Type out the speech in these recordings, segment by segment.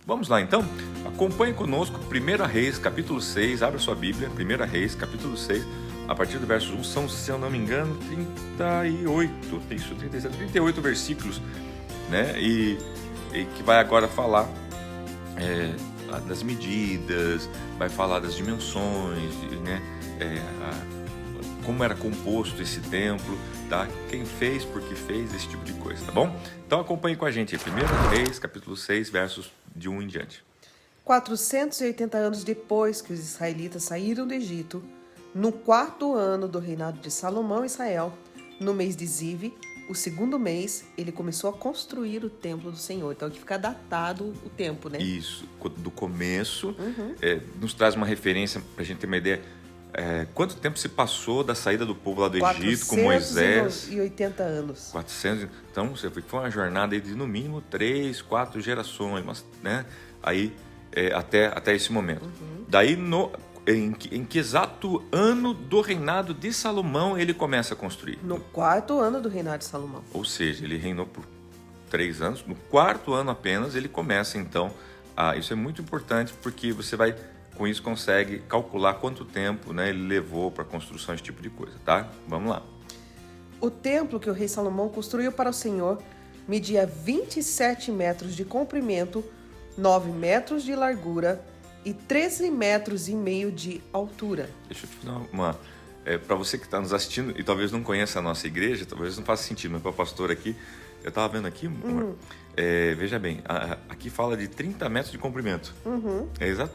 Vamos lá então? Acompanhe conosco 1 Reis, capítulo 6, abra sua Bíblia, 1 Reis, capítulo 6, a partir do verso 1, são, se eu não me engano, 38 versículos, né? E que vai agora falar das medidas, vai falar das dimensões, né? Como era composto esse templo, tá? Quem fez, por que fez, esse tipo de coisa, tá bom? Então acompanhe com a gente, 1 Reis, capítulo 6, versos de 1 em diante. 480 anos depois que os israelitas saíram do Egito, no 4º ano do reinado de Salomão em Israel, no mês de Ziv, o 2º mês, ele começou a construir o templo do Senhor. Então aqui fica datado o tempo, né? Isso, do começo, nos traz uma referência para a gente ter uma ideia. Quanto tempo se passou da saída do povo lá do Egito com Moisés? 480 anos. 400, então foi uma jornada de no mínimo 3, 4 gerações, né? Aí até esse momento. Daí em que exato ano do reinado de Salomão ele começa a construir? No 4º ano do reinado de Salomão. Ou seja, ele reinou por 3 anos. No 4º ano apenas ele começa então isso é muito importante porque você vai com isso consegue calcular quanto tempo, né, ele levou para a construção, esse tipo de coisa, tá? Vamos lá. O templo que o rei Salomão construiu para o Senhor media 27 metros de comprimento, 9 metros de largura e 13 metros e meio de altura. Deixa eu te fazer uma... para você que está nos assistindo e talvez não conheça a nossa igreja, talvez não faça sentido, mas para a pastora aqui, eu estava vendo aqui, amor, veja bem, aqui fala de 30 metros de comprimento.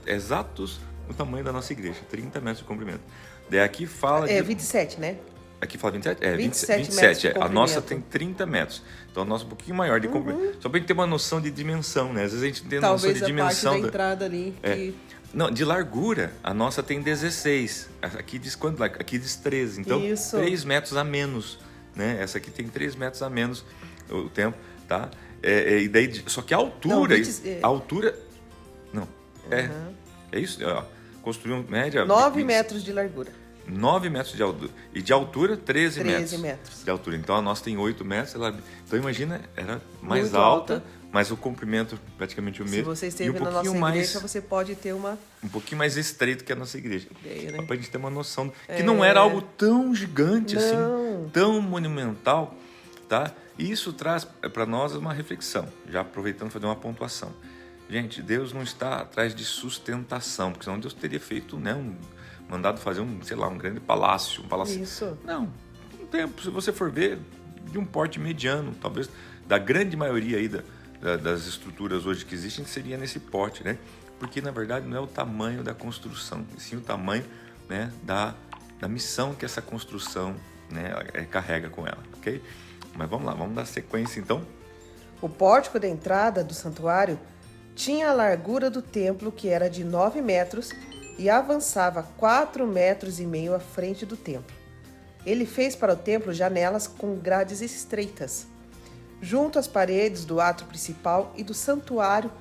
Exatos o tamanho da nossa igreja, 30 metros de comprimento. Daí aqui fala de... 27, né? Aqui fala 27? 27 metros de comprimento. A nossa tem 30 metros. Então a nossa é um pouquinho maior de comprimento. Só para a gente ter uma noção de dimensão, né? Às vezes a gente tem noção de dimensão. Talvez a parte da entrada ali. Não, de largura, a nossa tem 16. Aqui diz quanto? Aqui diz 13. Então, Isso. 3 metros a menos, né? Essa aqui tem 3 metros a menos o tempo, tá? E daí, só que a altura... Não, a altura... Não, é isso, ó. Construiu média... 9 metros de largura. 9 metros de altura. E de altura, 13 metros de altura. Então a nossa tem 8 metros. Então imagina, era mais muito alta, mas o comprimento praticamente o mesmo. Se você esteve na nossa igreja, você pode ter um pouquinho mais estreito que a nossa igreja. Né? Pra gente ter uma noção que não era algo tão gigante assim, tão monumental, tá? E isso traz para nós uma reflexão, já aproveitando fazer uma pontuação. Gente, Deus não está atrás de sustentação, porque senão Deus teria feito, né, mandado fazer um grande palácio, Isso. Não, um tempo, se você for ver, de um porte mediano, talvez da grande maioria aí das estruturas hoje que existem, seria nesse porte, né? Porque na verdade não é o tamanho da construção, e sim o tamanho, né, da missão que essa construção, né, carrega com ela, ok? Mas vamos lá, vamos dar sequência então. O pórtico da entrada do santuário tinha a largura do templo, que era de 9 metros, e avançava 4 metros e meio à frente do templo. Ele fez para o templo janelas com grades estreitas. Junto às paredes do átrio principal e do santuário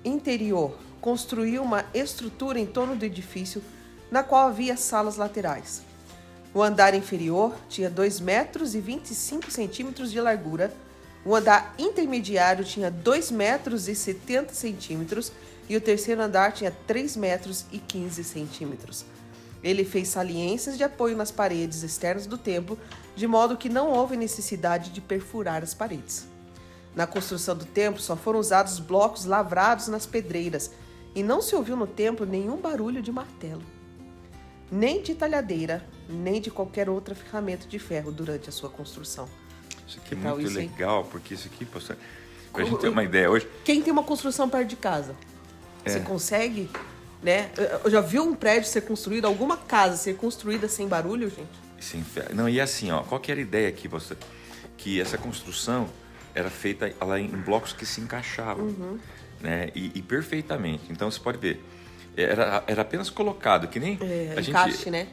interior, construiu uma estrutura em torno do edifício, na qual havia salas laterais. O andar inferior tinha 2 metros e 25 centímetros de largura. O andar intermediário tinha 2 metros e 70 centímetros e o terceiro andar tinha 3 metros e 15 centímetros. Ele fez saliências de apoio nas paredes externas do templo, de modo que não houve necessidade de perfurar as paredes. Na construção do templo só foram usados blocos lavrados nas pedreiras e não se ouviu no templo nenhum barulho de martelo, nem de talhadeira, nem de qualquer outra ferramenta de ferro durante a sua construção. Isso aqui é muito legal, porque isso aqui, pastor, pra gente ter uma ideia hoje... Quem tem uma construção perto de casa, você consegue, né? Eu já viu um prédio ser construído, alguma casa ser construída sem barulho, gente? Sem ferro. Não, e assim, ó, qual que era a ideia aqui, pastor? Que essa construção era feita em blocos que se encaixavam, né? E perfeitamente. Então, você pode ver, era apenas colocado, que nem a encaixe, gente... né?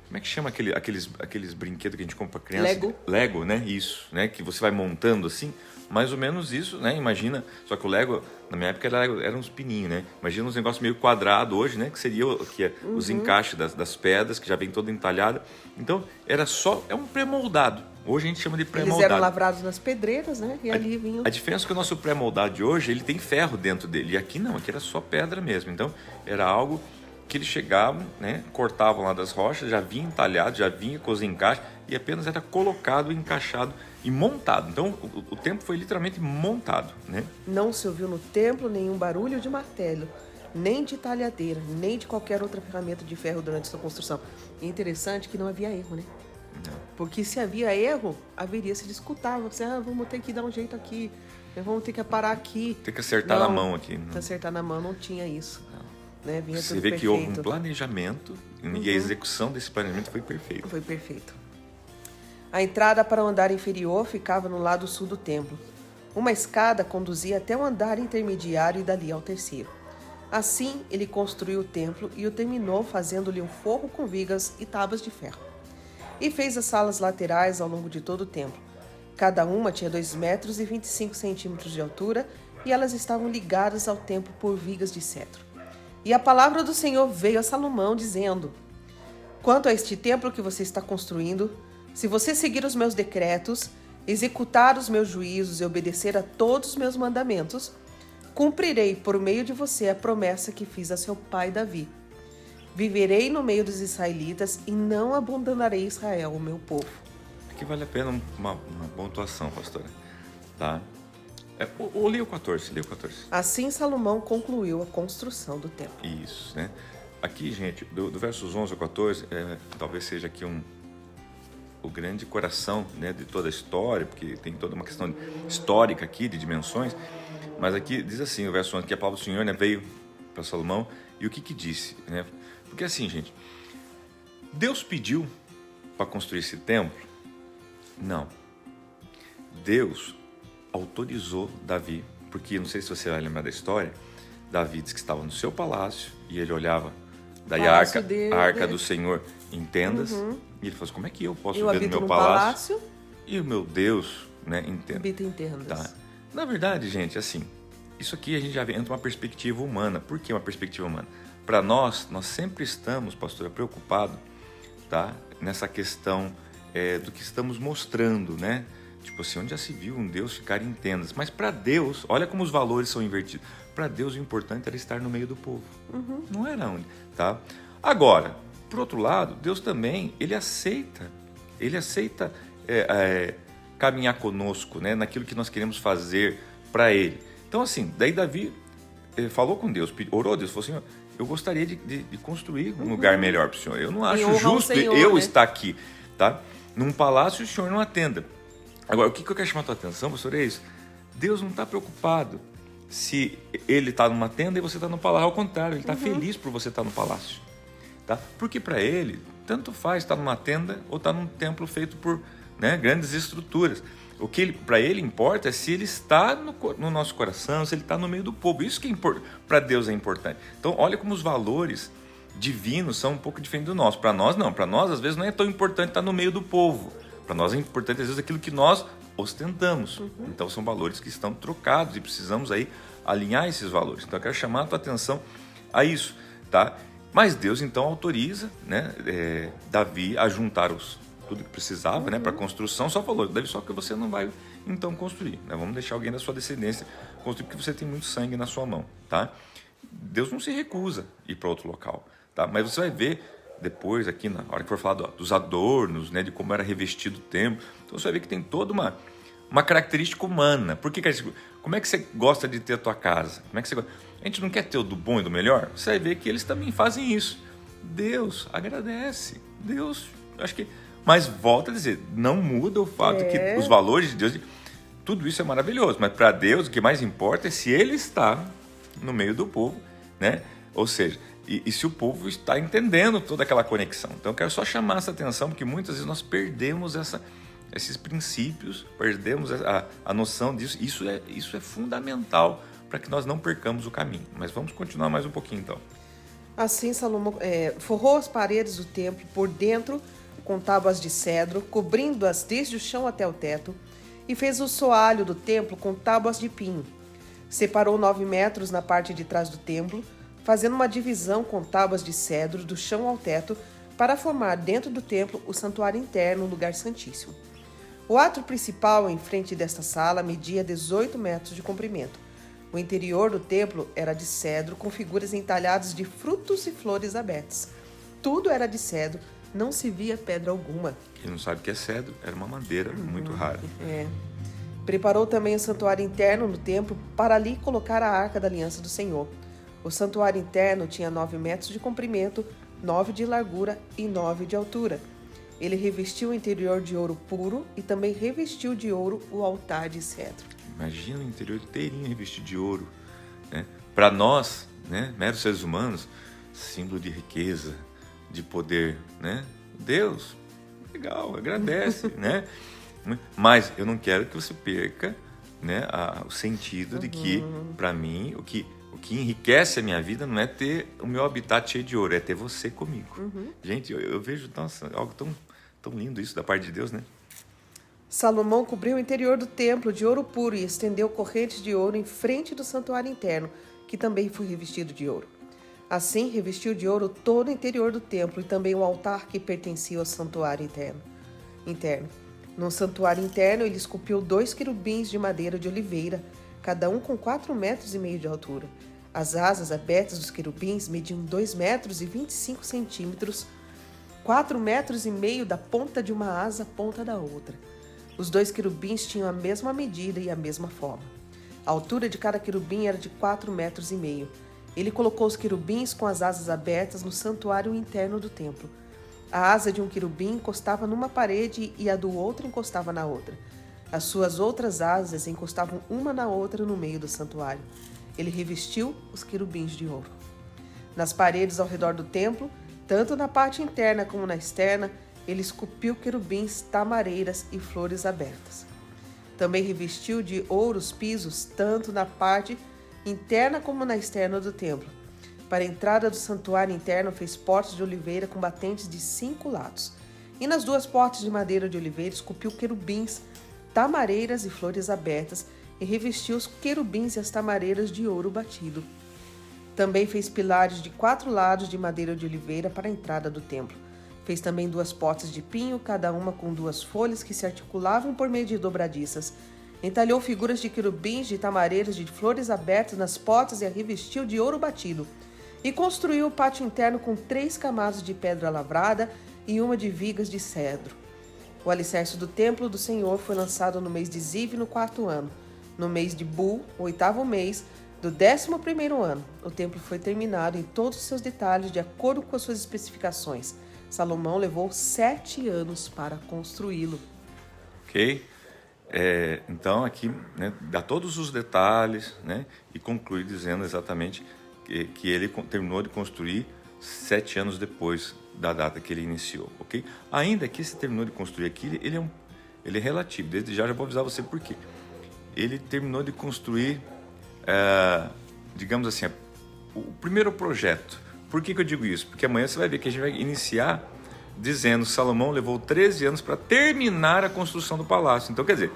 Como é que chama aqueles brinquedos que a gente compra pra criança? Lego. Lego, né? Isso, né? Que você vai montando assim, mais ou menos isso, né? Imagina, só que o Lego, na minha época, era uns pininhos, né? Imagina uns negócios meio quadrado hoje, né? Que seria os encaixes das pedras, que já vem toda entalhada. Então, é um pré-moldado, Hoje a gente chama de Eles pré-moldado. eram lavrados nas pedreiras, né? E ali vinham... A diferença é que o nosso pré-moldado de hoje, ele tem ferro dentro dele. E aqui não, aqui era só pedra mesmo. Então, era algo que eles chegavam, né, cortavam lá das rochas, já vinha entalhado, já vinha com os encaixes, e apenas era colocado, encaixado e montado. Então, o templo foi literalmente montado, né? Não se ouviu no templo nenhum barulho de martelo, nem de talhadeira, nem de qualquer outra ferramenta de ferro durante sua construção. E é interessante que não havia erro, né? Não. Porque se havia erro, haveria se discutir. Você, vamos ter que dar um jeito aqui, vamos ter que parar aqui. Tem que acertar na mão aqui. Não. Acertar na mão, não tinha isso. Né? Vinha Você tudo vê perfeito. que houve um planejamento e a execução desse planejamento foi perfeita. Foi perfeito. A entrada para o andar inferior ficava no lado sul do templo. Uma escada conduzia até o andar intermediário e dali ao terceiro. Assim, ele construiu o templo e o terminou fazendo-lhe um forro com vigas e tábuas de ferro. E fez as salas laterais ao longo de todo o templo. Cada uma tinha 2 metros e 25 centímetros de altura e elas estavam ligadas ao templo por vigas de cedro. E a palavra do Senhor veio a Salomão, dizendo: quanto a este templo que você está construindo, se você seguir os meus decretos, executar os meus juízos e obedecer a todos os meus mandamentos, cumprirei por meio de você a promessa que fiz a seu pai Davi. Viverei no meio dos israelitas e não abandonarei Israel, o meu povo. Aqui vale a pena uma pontuação, pastora. Tá? Ou leia o 14, leia o 14. Assim Salomão concluiu a construção do templo. Isso, né? Aqui, gente, do versos 11 ao 14, talvez seja aqui o grande coração, né, de toda a história, porque tem toda uma questão histórica aqui, de dimensões, mas aqui diz assim, o verso 11, que a palavra do Senhor, né, veio para Salomão, e o que disse, né? Porque assim, gente, Deus pediu para construir esse templo? Não. Deus autorizou Davi, porque não sei se você vai lembrar da história, Davi disse que estava no seu palácio e ele olhava daí a arca do Senhor em tendas, e ele falou assim, como é que eu posso ver no meu palácio e o meu Deus, né, em tendas? Habita em tendas. Tá. Na verdade, gente, assim, isso aqui a gente já entra uma perspectiva humana. Por que uma perspectiva humana? Para nós sempre estamos, pastora, preocupados, tá, nessa questão do que estamos mostrando, né? Tipo assim, onde já se viu um Deus ficar em tendas? Mas para Deus, olha como os valores são invertidos. Para Deus o importante era estar no meio do povo. Não era onde, tá? Agora, por outro lado, Deus também, ele aceita caminhar conosco, né, naquilo que nós queremos fazer para ele. Então assim, daí Davi falou com Deus, orou a Deus, falou assim, eu gostaria de construir um lugar melhor para o Senhor. Eu não acho justo eu estar aqui, tá? Num palácio e o Senhor numa tenda. Agora, o que eu quero chamar a tua atenção, pastor, é isso. Deus não está preocupado se ele está numa tenda e você está no palácio. Ao contrário, ele está feliz por você estar no palácio. Tá? Porque para ele, tanto faz estar numa tenda ou estar num templo feito por, né, grandes estruturas. O que para ele importa é se ele está no nosso coração, se ele está no meio do povo. Isso que para Deus é importante. Então, olha como os valores divinos são um pouco diferentes do nosso. Para nós, não. Para nós, às vezes, não é tão importante estar no meio do povo. Para nós é importante, às vezes, aquilo que nós ostentamos. Então, são valores que estão trocados e precisamos aí alinhar esses valores. Então, eu quero chamar a tua atenção a isso, tá? Mas Deus, então, autoriza, né, Davi a juntar tudo que precisava, né, para a construção. Só falou, Davi, só que você não vai, então, construir. Né? Vamos deixar alguém da sua descendência construir, porque você tem muito sangue na sua mão, tá? Deus não se recusa a ir para outro local, tá? Mas você vai ver depois, aqui na hora que for falar dos adornos, né, de como era revestido o templo, então você vai ver que tem toda uma característica humana. Por que, como é que você gosta de ter a tua casa? Como é que você gosta? A gente não quer ter o do bom e do melhor? Você vai ver que eles também fazem isso. Deus agradece. Deus, acho que... Mas volta a dizer, não muda o fato que os valores de Deus... Tudo isso é maravilhoso, mas para Deus o que mais importa é se Ele está no meio do povo, né? Ou seja, e se o povo está entendendo toda aquela conexão. Então eu quero só chamar essa atenção, porque muitas vezes nós perdemos esses princípios, perdemos a noção disso. Isso é fundamental para que nós não percamos o caminho. Mas vamos continuar mais um pouquinho então. Assim Salomão forrou as paredes do templo por dentro com tábuas de cedro, cobrindo-as desde o chão até o teto, e fez o soalho do templo com tábuas de pinho. Separou 9 metros na parte de trás do templo, fazendo uma divisão com tábuas de cedro do chão ao teto, para formar dentro do templo o santuário interno, o lugar santíssimo. O átrio principal, em frente desta sala, media 18 metros de comprimento. O interior do templo era de cedro, com figuras entalhadas de frutos e flores abertas. Tudo era de cedro, não se via pedra alguma. Quem não sabe o que é cedro, era uma madeira muito rara. Preparou também o santuário interno no templo para ali colocar a arca da aliança do Senhor. O santuário interno tinha 9 metros de comprimento, 9 de largura e 9 de altura. Ele revestiu o interior de ouro puro e também revestiu de ouro o altar de cedro. Imagina o interior inteirinho revestido de ouro. Né? Para nós, né, meros seres humanos, símbolo de riqueza, de poder. Né? Deus, legal, agradece. Né? Mas eu não quero que você perca, né, o sentido de que, para mim, o que enriquece a minha vida não é ter o meu habitat cheio de ouro, é ter você comigo. Gente, eu vejo, nossa, algo tão lindo isso da parte de Deus, né? Salomão cobriu o interior do templo de ouro puro e estendeu correntes de ouro em frente do santuário interno, que também foi revestido de ouro. Assim, revestiu de ouro todo o interior do templo e também o altar que pertencia ao santuário interno. No santuário interno, ele esculpiu 2 querubins de madeira de oliveira, cada um com 4,5 metros de altura. As asas abertas dos querubins mediam 2,25 metros, 4,5 metros da ponta de uma asa à ponta da outra. Os 2 querubins tinham a mesma medida e a mesma forma. A altura de cada querubim era de 4,5 metros. Ele colocou os querubins com as asas abertas no santuário interno do templo. A asa de um querubim encostava numa parede e a do outro encostava na outra. As suas outras asas encostavam uma na outra no meio do santuário. Ele revestiu os querubins de ouro. Nas paredes ao redor do templo, tanto na parte interna como na externa, ele esculpiu querubins, tamareiras e flores abertas. Também revestiu de ouro os pisos, tanto na parte interna como na externa do templo. Para a entrada do santuário interno, fez portas de oliveira com batentes de 5 lados. E nas 2 portas de madeira de oliveira, esculpiu querubins, tamareiras e flores abertas, e revestiu os querubins e as tamareiras de ouro batido. Também fez pilares de 4 lados de madeira de oliveira para a entrada do templo. Fez também 2 portas de pinho, cada uma com 2 folhas que se articulavam por meio de dobradiças. Entalhou figuras de querubins, de tamareiras, de flores abertas nas portas e a revestiu de ouro batido. E construiu o pátio interno com 3 camadas de pedra lavrada e uma de vigas de cedro. O alicerce do templo do Senhor foi lançado no mês de Ziv, no 4º ano. No mês de Bu, o 8º mês, do 11º ano, o templo foi terminado em todos os seus detalhes, de acordo com as suas especificações. Salomão levou 7 anos para construí-lo. Ok? Então, aqui, né, dá todos os detalhes, né, e conclui dizendo exatamente que ele terminou de construir 7 anos depois da data que ele iniciou, ok? Ainda que se terminou de construir aqui, ele é relativo. Desde já vou avisar você por quê. Ele terminou de construir, digamos assim, o primeiro projeto. Por que eu digo isso? Porque amanhã você vai ver que a gente vai iniciar dizendo que Salomão levou 13 anos para terminar a construção do palácio. Então, quer dizer,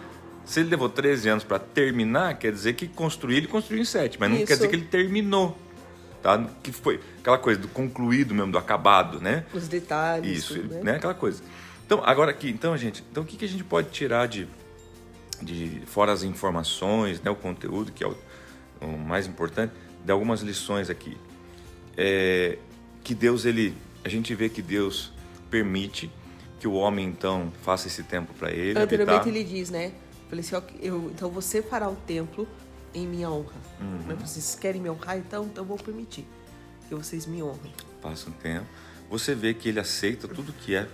se ele levou 13 anos para terminar, quer dizer que ele construiu em 7, mas não quer dizer que ele terminou. Tá? Que foi aquela coisa do concluído mesmo, do acabado, né? Os detalhes. Isso, tudo, né? Aquela coisa. Então, agora aqui, gente, o que a gente pode tirar de fora as informações, né? O conteúdo, que é o mais importante, de algumas lições aqui. Que Deus, a gente vê que Deus permite que o homem, então, faça esse templo para ele. Anteriormente ele diz, né? Falei assim, então você fará o templo em minha honra. Vocês querem me honrar, então eu vou permitir que vocês me honrem. Passa um tempo. Você vê que ele aceita tudo que é,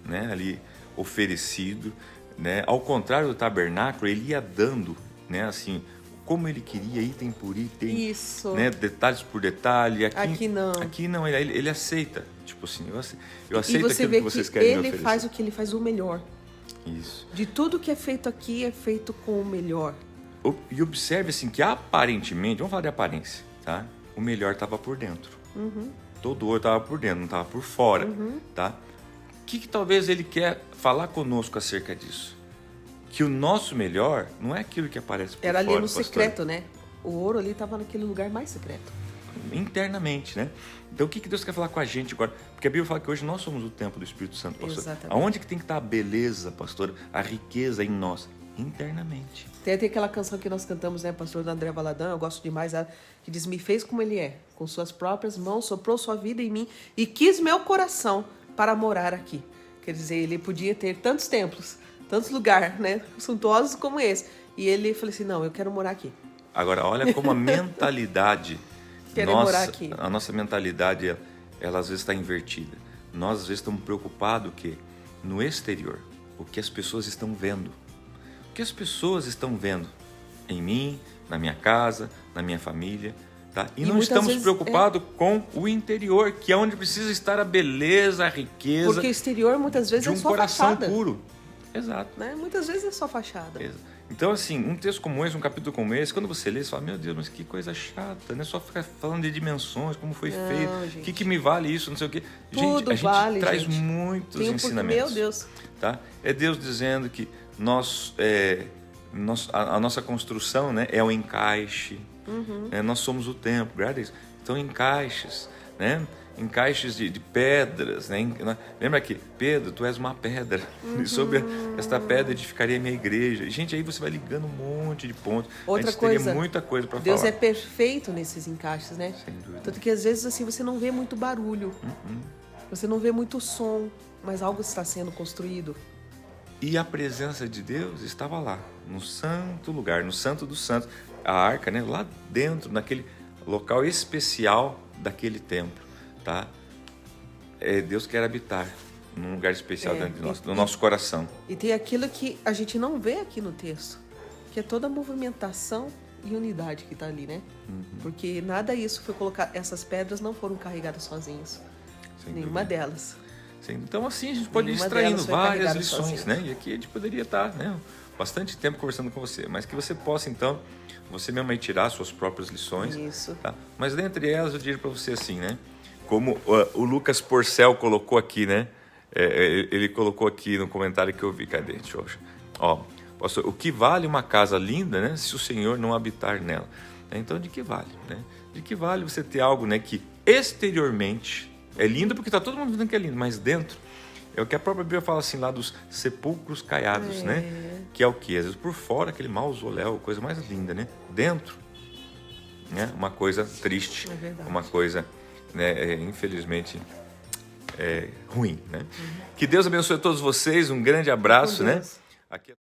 né, ali oferecido, né? Ao contrário do tabernáculo, ele ia dando, né, assim, como ele queria, item por item. Isso. Né, detalhes por detalhe. Aqui não. Aqui não, ele aceita. Tipo assim, eu aceito e você aquilo vê que vocês querem me oferecer. Ele faz o que ele faz o melhor. Isso. De tudo que é feito aqui, é feito com o melhor. E observe assim que aparentemente, vamos falar de aparência, tá? O melhor estava por dentro. Todo o ouro estava por dentro, não estava por fora, tá? O que talvez ele quer falar conosco acerca disso? Que o nosso melhor não é aquilo que aparece por Era fora. ali no secreto, né? O ouro ali estava naquele lugar mais secreto. internamente, né? Então o que Deus quer falar com a gente agora? Porque a Bíblia fala que hoje nós somos o templo do Espírito Santo, pastor. Exatamente. Aonde que tem que estar a beleza, pastor? A riqueza em nós? Internamente. Tem aquela canção que nós cantamos, né, pastor André Valadão, eu gosto demais, que diz: me fez como ele é, com suas próprias mãos, soprou sua vida em mim e quis meu coração para morar aqui. Quer dizer, ele podia ter tantos templos, tantos lugares, né, suntuosos como esse. E ele falou assim: não, eu quero morar aqui. Agora, olha como a mentalidade, morar aqui. A nossa mentalidade, ela às vezes está invertida. Nós às vezes estamos preocupados o quê? No exterior, o que as pessoas estão vendo. O que as pessoas estão vendo em mim, na minha casa, na minha família, tá? E não estamos preocupados com o interior, que é onde precisa estar a beleza, a riqueza. Porque o exterior muitas vezes é só fachada. De um coração puro. Exato. Né? Muitas vezes é só fachada. Então, assim, um texto como esse, um capítulo como esse, quando você lê, você fala: meu Deus, mas que coisa chata, né? Só ficar falando de dimensões, como foi feito, o que me vale isso, não sei o quê. Tudo gente, a vale, gente traz gente. muitos Tem ensinamentos. Meu Deus. Tá? É Deus dizendo que a nossa construção, né, é o encaixe. Né? Nós somos o templo, guarda isso. Então, encaixes, né? Encaixes de pedras, né? Lembra que Pedro, tu és uma pedra, e sobre esta pedra edificaria a minha igreja. Gente, aí você vai ligando um monte de pontos. Outra coisa, teria muita coisa para falar. Deus é perfeito nesses encaixes, né? Sem dúvida. Tanto que às vezes assim você não vê muito barulho, você não vê muito som, mas algo está sendo construído. E a presença de Deus estava lá, no santo lugar, no santo dos santos, a arca, né? Lá dentro, naquele local especial daquele templo. Tá? Deus quer habitar num lugar especial dentro de nós, no nosso coração. E tem aquilo que a gente não vê aqui no texto, que é toda a movimentação e unidade que está ali, né? Porque nada isso foi colocado, essas pedras não foram carregadas sozinhas, nenhuma delas. Sim, então assim a gente pode ir extraindo várias lições, né? E aqui a gente poderia estar, né, bastante tempo conversando com você, mas que você possa então, você mesmo aí tirar suas próprias lições. Isso. Tá? Mas dentre elas eu diria para você assim, né? Como o Lucas Porcel colocou aqui, né? Ele colocou aqui no comentário que eu vi. Cadê? Deixa eu... Ó, pastor, o que vale uma casa linda, né? Se o Senhor não habitar nela. Então, de que vale, né? De que vale você ter algo, né? Que exteriormente é lindo, porque está todo mundo vendo que é lindo, mas dentro é o que a própria Bíblia fala assim, lá dos sepulcros caiados, né? Que é o que? Às vezes por fora, aquele mausoléu, coisa mais linda, né? Dentro, né? Uma coisa triste, uma coisa... né, infelizmente ruim, né? Que Deus abençoe a todos vocês, um grande abraço, né? Aqui...